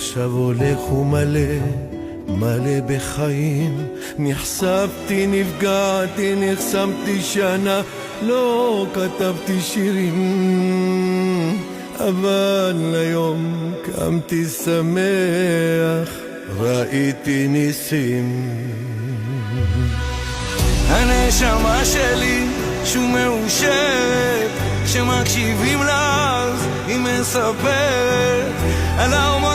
עכשיו הולך ומלא, מלא בחיים. נחשפתי, נפגעתי, נחסמתי שנה, לא כתבתי שירים, אבל היום קמתי שמח, ראיתי ניסים. הנשמה שלי שוב מאושרת, כשמקשיבים לך היא מספרת על האומה